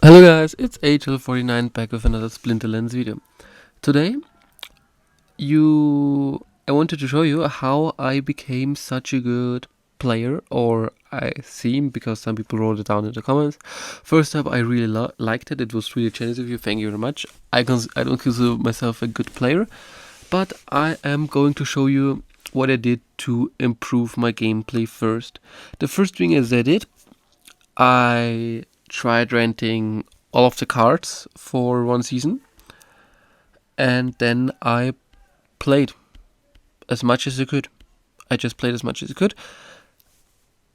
Hello guys, it's Ign Hl04 back with another Splinterlands video. Today, I wanted to show you how I became such a good player, or I seem, because some people wrote it down in the comments. First up, I really liked it. It was really generous of you. Thank you very much. I don't consider myself a good player, but I am going to show you what I did to improve my gameplay first. The first thing is I tried renting all of the cards for one season, and then I played as much as I could. I just played as much as I could,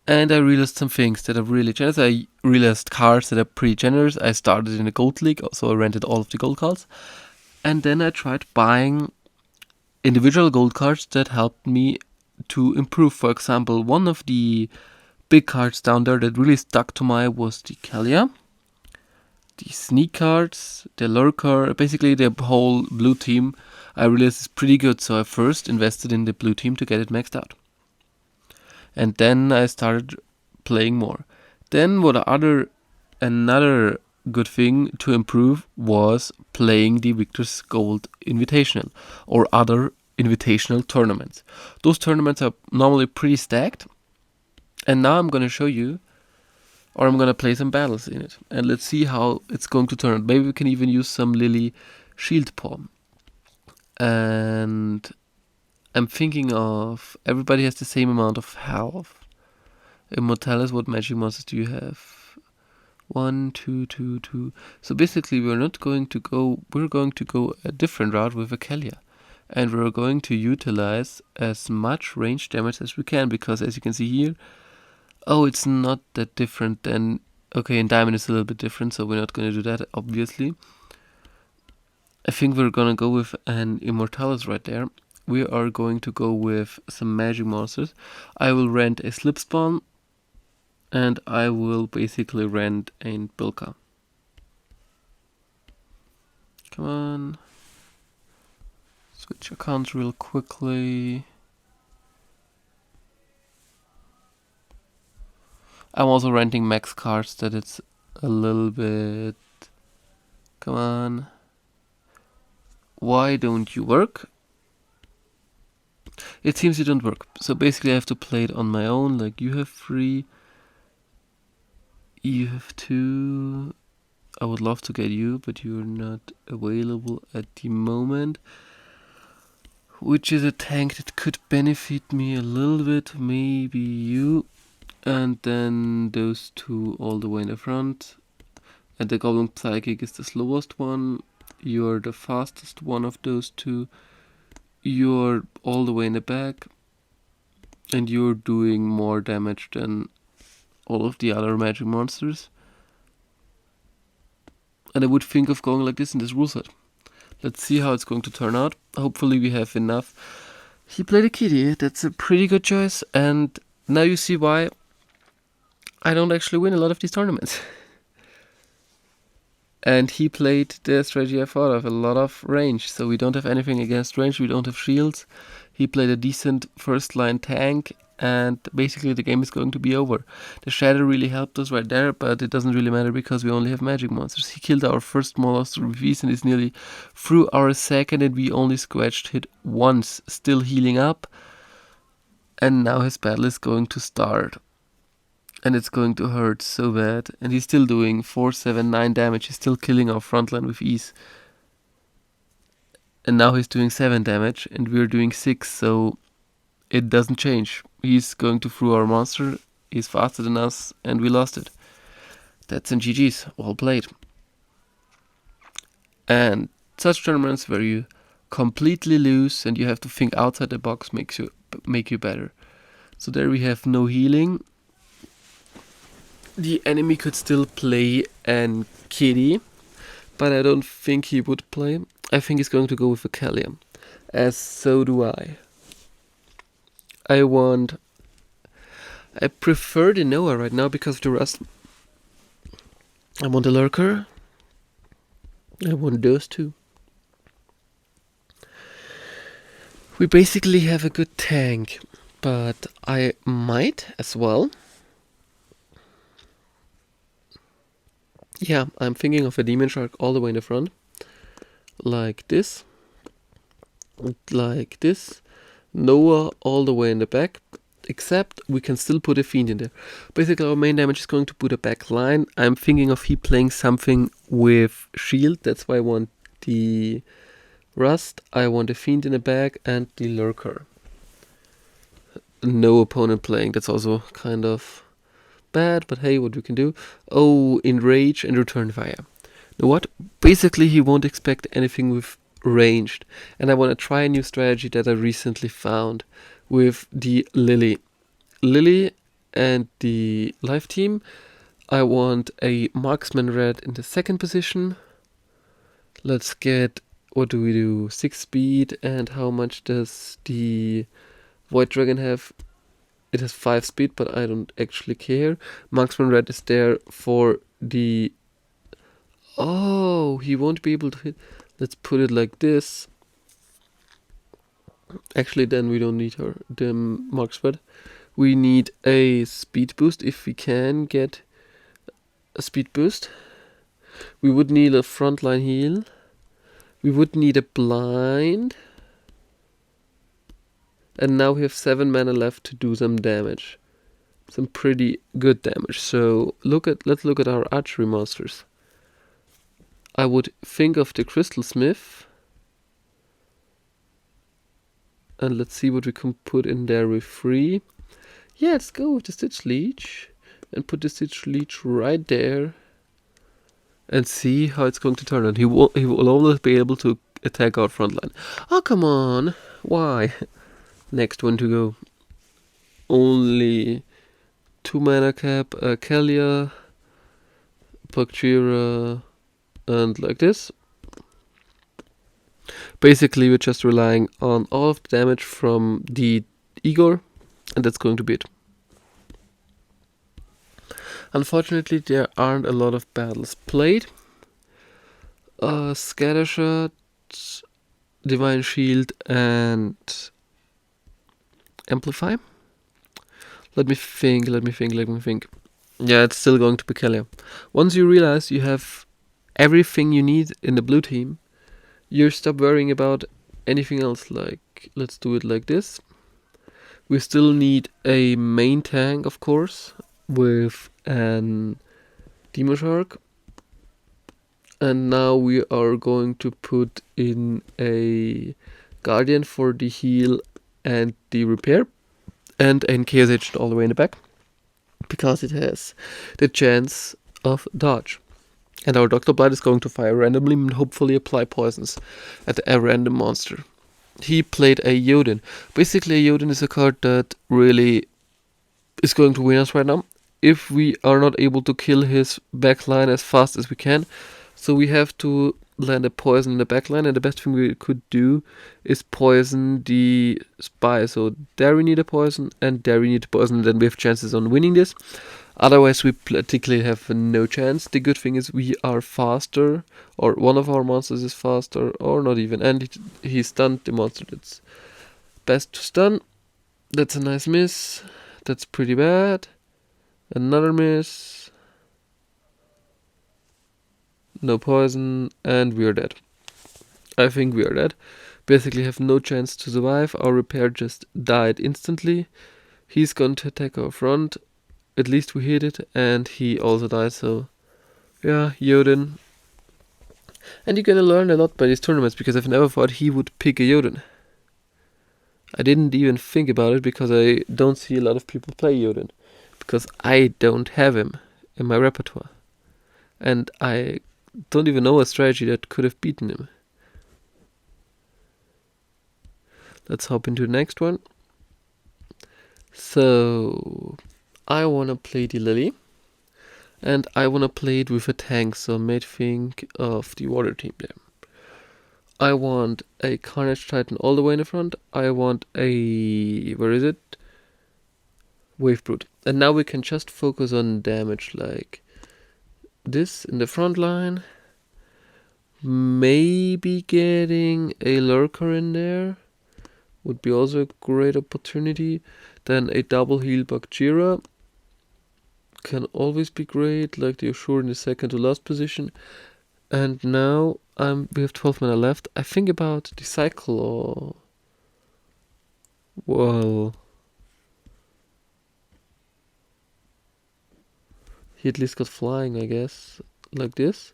and I realized some things that are really generous. I realized cards that are pretty generous. I started in a gold league, so I rented all of the gold cards, and then I tried buying individual gold cards that helped me to improve. For example, one of the big cards down there that really stuck to my was the Kalia, the sneak cards, the lurker, basically the whole blue team. I realized is pretty good, so I first invested in the blue team to get it maxed out, and then I started playing more. Then another good thing to improve was playing the Victor's Gold Invitational or other invitational tournaments. Those tournaments are normally pretty stacked, and now I'm going to show you, or I'm going to play some battles in it, and let's see how it's going to turn out. Maybe we can even use some Lily Shield Paw. And I'm thinking of, everybody has the same amount of health. Immortalis, what magic monsters do you have? 1, 2, 2, 2. So basically we're going to go a different route with Akalia. And we're going to utilize as much range damage as we can, because as you can see here, it's not that different than, okay, in Diamond it's a little bit different, so we're not going to do that, obviously. I think we're gonna go with an Immortalis right there. We are going to go with some magic monsters. I will rent a Slip Spawn, and I will basically rent a Bilka. Come on. Switch accounts real quickly. I'm also renting max cards, that it's a little bit... Come on. Why don't you work? It seems you don't work. So basically I have to play it on my own. Like, you have 3, you have 2. I would love to get you, but you're not available at the moment. Which is a tank that could benefit me a little bit. Maybe you. And then those 2 all the way in the front. And the Goblin Psychic is the slowest one. You're the fastest one of those 2. You're all the way in the back. And you're doing more damage than all of the other magic monsters. And I would think of going like this in this rule set. Let's see how it's going to turn out. Hopefully we have enough. He played a kitty. That's a pretty good choice. And now you see why I don't actually win a lot of these tournaments. And he played the strategy I thought of, a lot of range. So we don't have anything against range. We don't have shields. He played a decent first line tank. And basically the game is going to be over. The shadow really helped us right there, but it doesn't really matter because we only have magic monsters. He killed our first monster with ease and is nearly through our second, and we only scratched hit once, still healing up. And now his battle is going to start. And it's going to hurt so bad. And he's still doing 4, 7, 9 damage. He's still killing our frontline with ease. And now he's doing 7 damage and we're doing 6, so it doesn't change. He's going to through our monster, he's faster than us, and we lost it. That's in GG's, well played. And such tournaments where you completely lose and you have to think outside the box make you better. So there we have no healing. The enemy could still play an kitty, but I don't think he would play. I think he's going to go with a Kalia, as so do I. I prefer the Noah right now because of the rust. I want a lurker. I want those 2. We basically have a good tank, but I might as well Yeah, I'm thinking of a Demon Shark all the way in the front. Like this. Like this. Noah all the way in the back. Except we can still put a Fiend in there. Basically, our main damage is going to put a back line. I'm thinking of he playing something with shield. That's why I want the Rust. I want a Fiend in the back and the Lurker. No opponent playing. That's also kind of bad, but hey, what we can do. Oh, Enrage and Return Fire. You know what? Basically, he won't expect anything with ranged. And I want to try a new strategy that I recently found with the Lily. Lily and the live team. I want a Marksman Red in the second position. Let's get, what do we do? 6 speed, and how much does the Void Dragon have? It has 5 speed, but I don't actually care. Marksman Red is there for the... Oh, he won't be able to hit. Let's put it like this. Actually, then we don't need her. The Marksman. We need a speed boost if we can get a speed boost. We would need a frontline heal. We would need a blind. And now we have 7 mana left to do some damage. Some pretty good damage. So let's look at our archery monsters. I would think of the Crystal Smith. And let's see what we can put in there with 3. Yeah, let's go with the Stitch Leech. And put the Stitch Leech right there. And see how it's going to turn out. He will always be able to attack our front line. Oh, come on. Why? Next one to go. Only 2 mana cap. Kalia. Pugchira. And like this. Basically, we're just relying on all of the damage from the Igor, and that's going to be it. Unfortunately, there aren't a lot of battles played. Scattershot, Divine Shield, and Amplify. Let me think. Yeah, it's still going to be Kalia. Once you realize you have everything you need in the blue team, you stop worrying about anything else. Like, let's do it like this. We still need a main tank, of course, with an Demon Shark. And now we are going to put in a Guardian for the heal and the repair. And an Chaos Agent all the way in the back. Because it has the chance of dodge. And our Dr. Blight is going to fire randomly and hopefully apply poisons at a random monster. He played a Jotun. Basically, a Jotun is a card that really is going to win us right now. If we are not able to kill his backline as fast as we can. So we have to land a poison in the backline. And the best thing we could do is poison the spy. So there we need a poison and there we need a poison. And then we have chances on winning this. Otherwise, we particularly have no chance. The good thing is we are faster, or one of our monsters is faster, or not even. And he stunned the monster that's best to stun. That's a nice miss. That's pretty bad. Another miss. No poison, and we are dead. I think we are dead. Basically have no chance to survive. Our repair just died instantly. He's going to attack our front. At least we hit it, and he also died, so yeah, Jotun. And you're gonna learn a lot by these tournaments, because I've never thought he would pick a Jotun. I didn't even think about it, because I don't see a lot of people play Jotun. Because I don't have him in my repertoire. And I don't even know a strategy that could have beaten him. Let's hop into the next one. So I want to play the Lily, and I want to play it with a tank, so I might think of the water team there. I want a Carnage Titan all the way in the front. I want a... where is it? Wave Brute. And now we can just focus on damage, like this in the front line. Maybe getting a Lurker in there would be also a great opportunity. Then a double heal Bagheera. can always be great, like the Ashur in the second to last position. And now we have 12 mana left. I think about the cycle or... Well... He at least got flying, I guess. Like this.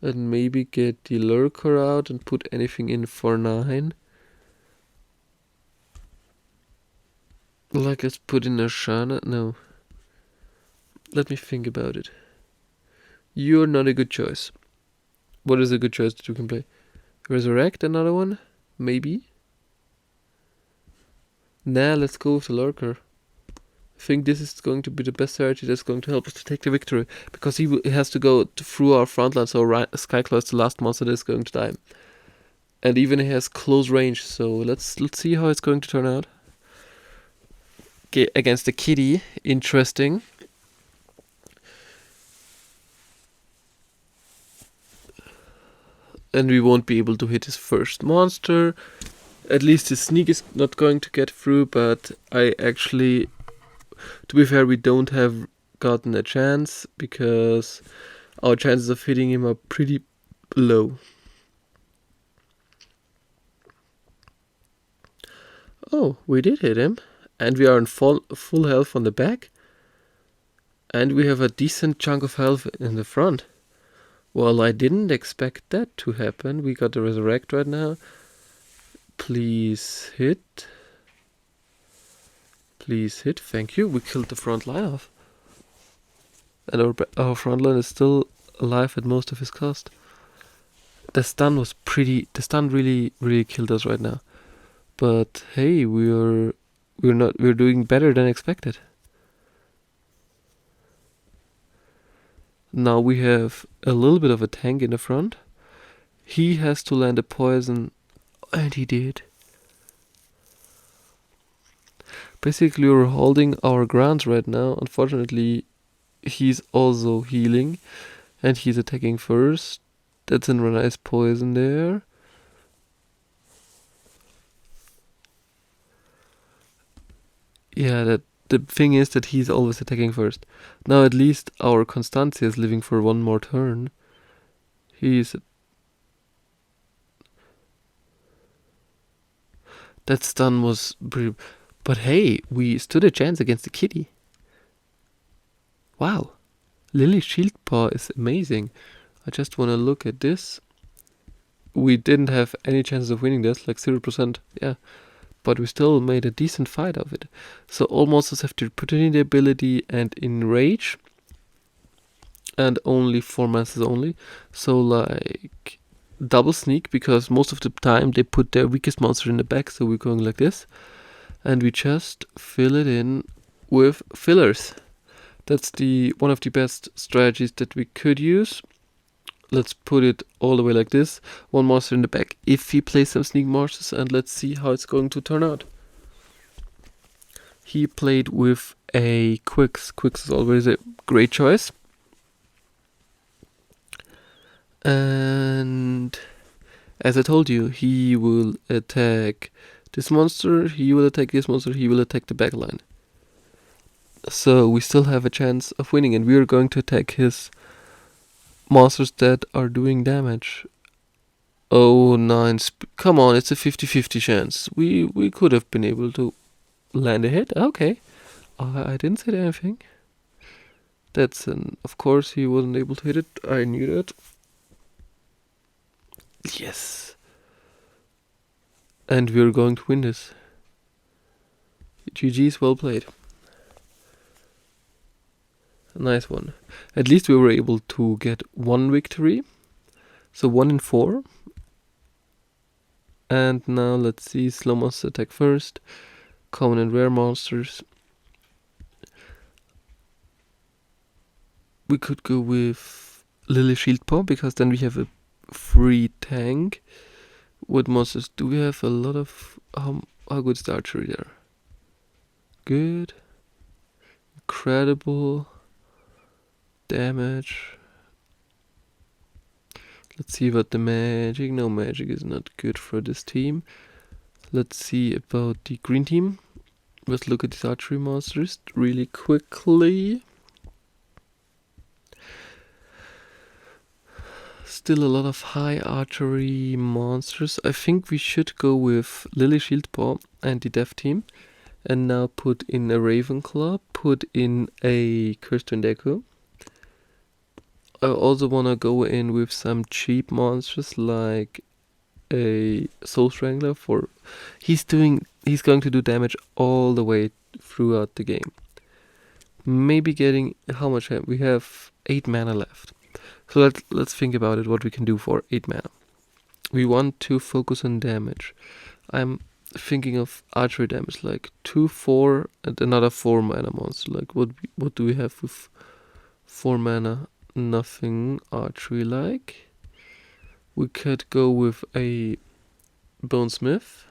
And maybe get the Lurker out and put anything in for 9. Like let's put in a Shana. No. Let me think about it. You're not a good choice. What is a good choice that you can play? Resurrect, another one? Maybe? Nah, let's go with the Lurker. I think this is going to be the best strategy that's going to help us to take the victory. Because he has to go through our front line, so Skyclaw is the last monster that is going to die. And even he has close range, so let's see how it's going to turn out. Okay, against the kitty, interesting. And we won't be able to hit his first monster. At least his sneak is not going to get through, but I actually... To be fair, we don't have gotten a chance, because our chances of hitting him are pretty low. Oh, we did hit him. And we are in full health on the back. And we have a decent chunk of health in the front. Well, I didn't expect that to happen. We got the Resurrect right now. Please hit. Please hit. Thank you. We killed the front line off. And our front line is still alive at most of his cost. The stun was pretty... The stun really killed us right now. But hey, we're doing better than expected. Now we have a little bit of a tank in the front. He has to land a poison, and he did. Basically, we're holding our grounds right now. Unfortunately, he's also healing, and he's attacking first. That's a nice poison there. Yeah, the thing is that he's always attacking first. Now at least our Constancia is living for one more turn. That stun was pretty... But hey, we stood a chance against the kitty. Wow. Lily Shieldpaw is amazing. I just want to look at this. We didn't have any chances of winning this, like 0%. Yeah. But we still made a decent fight of it. So all monsters have the opportunity ability and enrage. And only 4 monsters only. So like double sneak, because most of the time they put their weakest monster in the back, so we're going like this. And we just fill it in with fillers. That's one of the best strategies that we could use. Let's put it all the way like this. One monster in the back if he plays some sneak monsters, and let's see how it's going to turn out. He played with a Quix. Quix is always a great choice. And as I told you, he will attack this monster, he will attack this monster, he will attack the backline. So we still have a chance of winning, and we are going to attack his monsters that are doing damage. Oh, 9. Come on, it's a 50-50 chance. We could have been able to land a hit. Okay. I didn't say anything. Of course he wasn't able to hit it. I knew that. Yes. And we're going to win this. GG's, well played. Nice one. At least we were able to get 1 victory. So 1 in 4. And now let's see. Slow monster attack first. Common and rare monsters. We could go with Lily Shieldpaw, because then we have a free tank. What monsters do we have? A lot of... How good is the archery there? Good. Incredible. Damage. Let's see about the magic. No, magic is not good for this team. Let's see about the green team. Let's look at these archery monsters really quickly. Still a lot of high archery monsters. I think we should go with Lily Shieldpaw and the Death team. And now put in a Ravenclaw, put in a Kirsten Deku. I also want to go in with some cheap monsters like a Soul Strangler for he's going to do damage all the way throughout the game. Maybe getting how much we have 8 mana left. So let's think about it, what we can do for 8 mana. We want to focus on damage. I'm thinking of archery damage, like 2/4 and another 4 mana monster. Like what do we have with 4 mana? Nothing archery like. We could go with a Bonesmith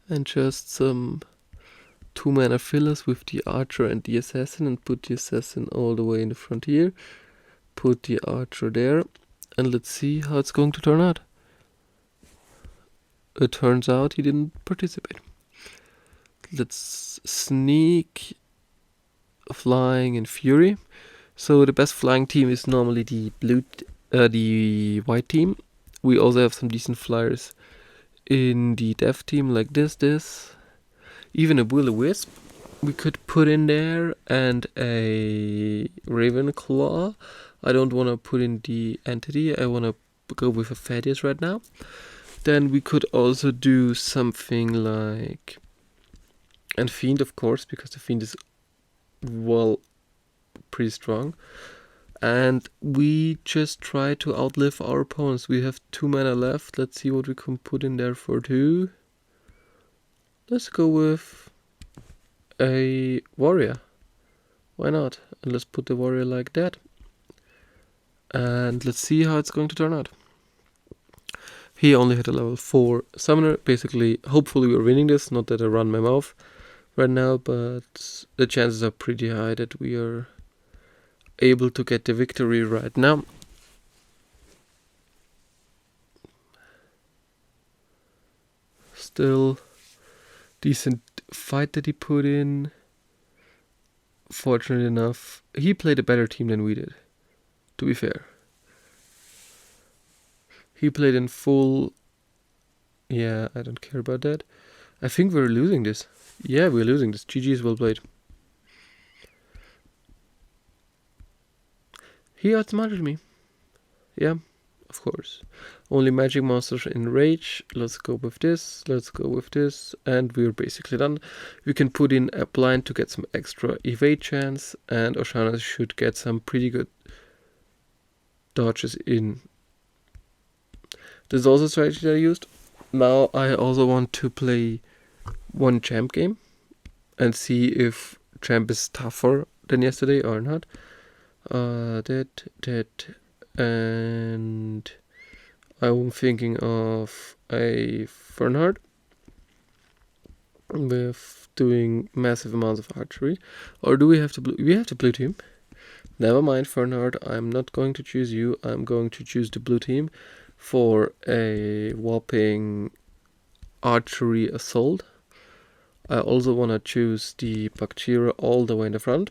and just some 2 mana fillers with the archer and the assassin, and put the assassin all the way in the frontier. Put the archer there, and let's see how it's going to turn out. It turns out he didn't participate. Let's sneak flying and fury. So the best flying team is normally the the white team. We also have some decent flyers in the death team, like this. Even a will-o-wisp we could put in there, and a Ravenclaw. I don't want to put in the entity. I want to go with a Thaddeus right now. Then we could also do something like... And Fiend, of course, because the Fiend is, well, pretty strong. And we just try to outlive our opponents. We have 2 mana left. Let's see what we can put in there for 2. Let's go with a warrior. Why not? And let's put the warrior like that. And let's see how it's going to turn out. He only had a level 4 summoner. Basically, hopefully we're winning this. Not that I run my mouth right now, but the chances are pretty high that we are able to get the victory right now. Still decent fight that he put in. Fortunate enough, he played a better team than we did, to be fair. He played in full... Yeah, I don't care about that. I think we're losing this. Yeah, we're losing this. GG's, well played. He outsmarted me. Yeah, of course. Only magic monsters in rage. Let's go with this. Let's go with this. And we're basically done. We can put in a blind to get some extra evade chance. And Oshana should get some pretty good dodges in. This is also a strategy that I used. Now I also want to play one champ game and see if champ is tougher than yesterday or not. And I'm thinking of a Fernhard with doing massive amounts of archery. Or do we have to blue? We have the blue team. Never mind, Fernhard. I'm not going to choose you. I'm going to choose the blue team for a whopping archery assault. I also want to choose the Bakchira all the way in the front.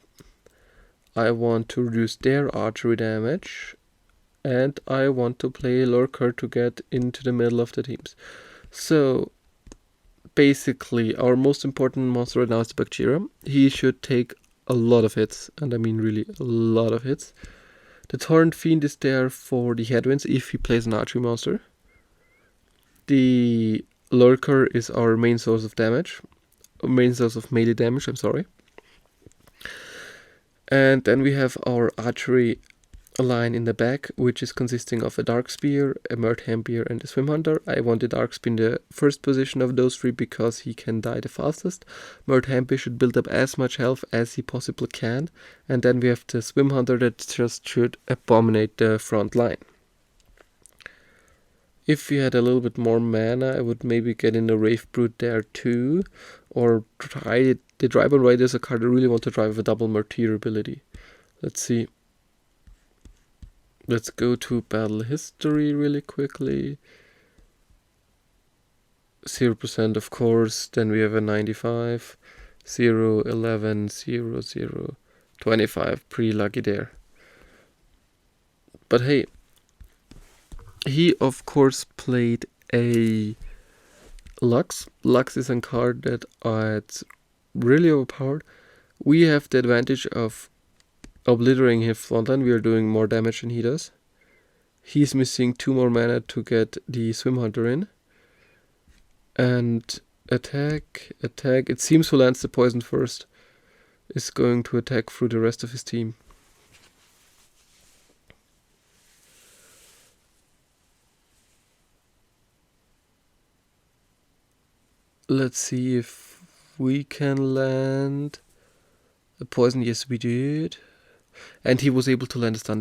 I want to reduce their archery damage. And I want to play Lurker to get into the middle of the teams. So basically our most important monster right now is the Bakchira. He should take a lot of hits, and I mean really a lot of hits. The Torrent Fiend is there for the headwinds if he plays an archery monster. The Lurker is our main source of damage. Main source of melee damage, I'm sorry. And then we have our archery line in the back, which is consisting of a Dark Spear, a Murthampier, and a Swim Hunter. I want the Dark Spear in the first position of those 3 because he can die the fastest. Murthampier should build up as much health as he possibly can. And then we have the Swim Hunter that just should abominate the front line. If we had a little bit more mana, I would maybe get in the Wraith Brute there too. Or try it. The Drive on Raid is a card I really want to drive with a double Martyr ability. Let's see. Let's go to battle history really quickly. 0% of course, then we have a 95, 0, 11, 0, 0, 25, pretty lucky there. But hey, he of course played a Lux. Lux is a card that it's really overpowered. We have the advantage of obliterating his frontline. We are doing more damage than he does. He's missing 2 more mana to get the Swim Hunter in. And attack. It seems who lands the poison first is going to attack through the rest of his team. Let's see if we can land a poison. Yes, we did. And he was able to land a stun.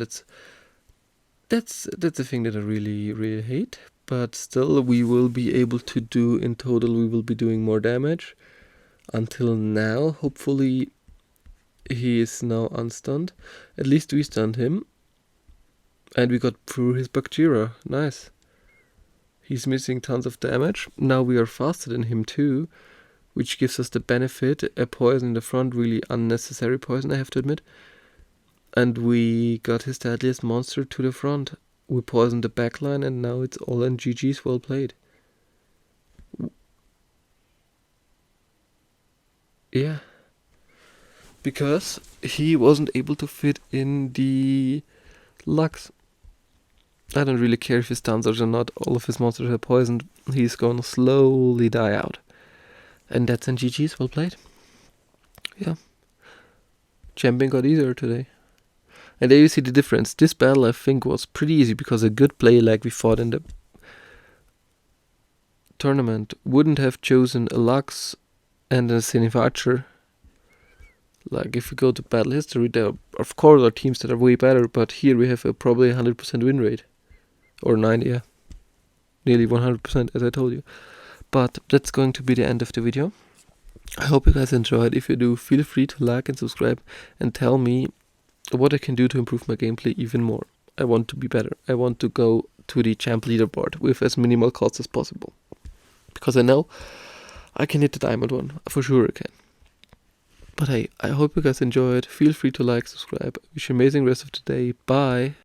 That's the thing that I really hate. But still, we will be able to do, in total, we will be doing more damage. Until now, hopefully, he is now unstunned. At least we stunned him. And we got through his Bakjira. Nice. He's missing tons of damage. Now we are faster than him too, which gives us the benefit. A poison in the front, really unnecessary poison, I have to admit. And we got his deadliest monster to the front. We poisoned the backline and now it's all in. GG's, well played. Yeah. Because he wasn't able to fit in the Lux. I don't really care if his stuns are or not. All of his monsters are poisoned. He's gonna slowly die out. And that's in GG's, well played. Yeah. Champion got easier today. And there you see the difference. This battle, I think, was pretty easy because a good play like we fought in the tournament wouldn't have chosen a Lux and a Zenith Archer. Like, if we go to battle history, there of course are teams that are way better, but here we have probably 100% win rate. Or 90, yeah. Nearly 100%, as I told you. But that's going to be the end of the video. I hope you guys enjoyed. If you do, feel free to like and subscribe and tell me what I can do to improve my gameplay even more. I want to be better. I want to go to the champ leaderboard with as minimal cost as possible. Because I know I can hit the diamond one. For sure I can. But hey, I hope you guys enjoyed. Feel free to like, subscribe. Wish you an amazing rest of the day. Bye.